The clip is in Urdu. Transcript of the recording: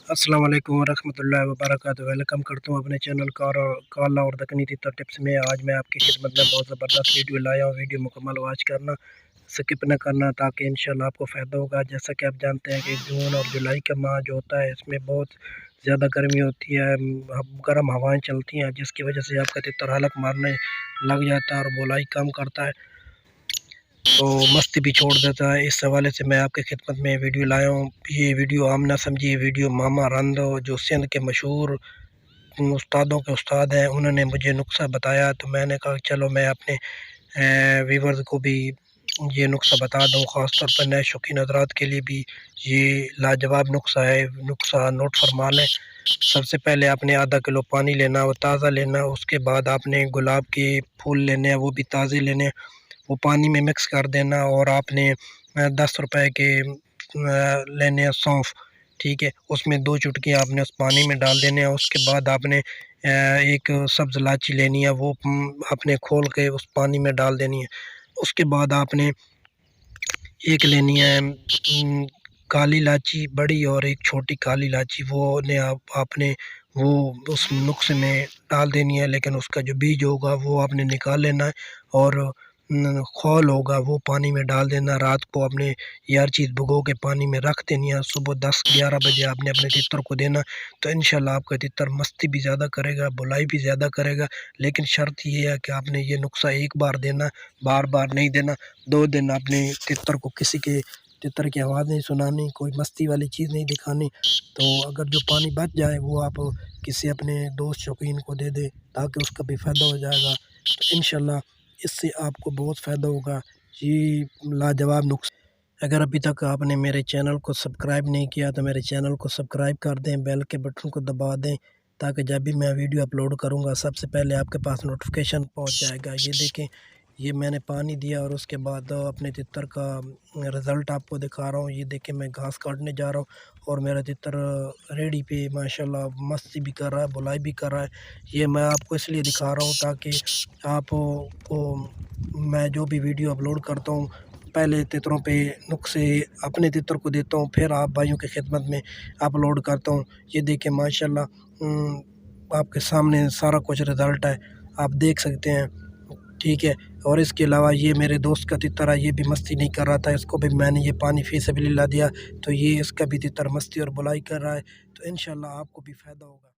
السلام علیکم ورحمۃ اللہ وبرکاتہ۔ ویلکم کرتا ہوں اپنے چینل کالا اور دکنی تیتر ٹپس میں۔ آج میں آپ کی خدمت میں بہت زبردست ویڈیو لایا ہوں۔ ویڈیو مکمل واچ کرنا، سکپ نہ کرنا، تاکہ انشاءاللہ آپ کو فائدہ ہوگا۔ جیسا کہ آپ جانتے ہیں کہ جون اور جولائی کا ماہ جو ہوتا ہے، اس میں بہت زیادہ گرمی ہوتی ہے، گرم ہوائیں چلتی ہیں، جس کی وجہ سے آپ کا تیتر حلق مارنے لگ جاتا ہے اور بولائی کم کرتا ہے، تو مستی بھی چھوڑ دیتا ہے۔ اس حوالے سے میں آپ کی خدمت میں ویڈیو لایا ہوں۔ یہ ویڈیو عام نہ سمجھیے، ویڈیو ماما رندو جو سندھ کے مشہور استادوں کے استاد ہیں، انہوں نے مجھے نسخہ بتایا، تو میں نے کہا چلو میں اپنے ویورز کو بھی یہ نسخہ بتا دوں، خاص طور پر نئے شوقین حضرات کے لیے بھی یہ لاجواب نسخہ ہے۔ نسخہ نوٹ فرما لیں۔ سب سے پہلے آپ نے آدھا کلو پانی لینا، وہ تازہ لینا۔ اس کے بعد آپ نے گلاب کے پھول لینے ہیں، وہ بھی تازے لینے، وہ پانی میں مکس کر دینا۔ اور آپ نے 10 روپے کے لینے ہیں سونف، ٹھیک ہے، اس میں 2 چٹکی آپ نے اس پانی میں ڈال دینے ہیں۔ اس کے بعد آپ نے ایک سبز الائچی لینی ہے، وہ آپ نے کھول کے اس پانی میں ڈال دینی ہے۔ اس کے بعد آپ نے ایک لینی ہے کالی الائچی بڑی، اور ایک چھوٹی کالی الائچی، وہ نے آپ نے وہ اس نسخے میں ڈال دینی ہے، لیکن اس کا جو بیج ہوگا وہ آپ نے نکال لینا ہے، اور خول ہوگا وہ پانی میں ڈال دینا۔ رات کو آپ نے یہ ہر چیز بھگو کے پانی میں رکھ دینی ہے۔ صبح 10-11 بجے آپ نے اپنے تیتر کو دینا، تو انشاءاللہ آپ کا تیتر مستی بھی زیادہ کرے گا، بولائی بھی زیادہ کرے گا۔ لیکن شرط یہ ہے کہ آپ نے یہ نسخہ ایک بار دینا، بار بار نہیں دینا۔ 2 دن اپنے تیتر کو کسی کے تیتر کی آواز نہیں سنانی، کوئی مستی والی چیز نہیں دکھانی۔ تو اگر جو پانی بچ جائے وہ آپ کسی اپنے دوست شوقین کو دے دے، تاکہ اس کا بھی فائدہ ہو جائے گا، تو انشاءاللہ اس سے آپ کو بہت فائدہ ہوگا۔ یہ لاجواب نسخہ، اگر ابھی تک آپ نے میرے چینل کو سبسکرائب نہیں کیا تو میرے چینل کو سبسکرائب کر دیں، بیل کے بٹن کو دبا دیں، تاکہ جب بھی میں ویڈیو اپلوڈ کروں گا سب سے پہلے آپ کے پاس نوٹیفیکیشن پہنچ جائے گا۔ یہ دیکھیں، یہ میں نے پانی دیا اور اس کے بعد اپنے تیتر کا رزلٹ آپ کو دکھا رہا ہوں۔ یہ دیکھیں، میں گھاس کاٹنے جا رہا ہوں اور میرا تیتر ریڈی پہ ماشاءاللہ مستی بھی کر رہا ہے، بولائی بھی کر رہا ہے۔ یہ میں آپ کو اس لیے دکھا رہا ہوں تاکہ آپ کو میں جو بھی ویڈیو اپلوڈ کرتا ہوں، پہلے تیتروں پہ نسخے اپنے تیتر کو دیتا ہوں، پھر آپ بھائیوں کی خدمت میں اپلوڈ کرتا ہوں۔ یہ دیکھیں ماشاءاللہ آپ کے سامنے سارا کچھ رزلٹ ہے، آپ دیکھ سکتے ہیں، ٹھیک ہے۔ اور اس کے علاوہ یہ میرے دوست کا تیتر ہے، یہ بھی مستی نہیں کر رہا تھا، اس کو بھی میں نے یہ پانی فی سبیل اللہ دیا، تو یہ اس کا بھی تیتر مستی اور بولائی کر رہا ہے، تو انشاءاللہ آپ کو بھی فائدہ ہوگا۔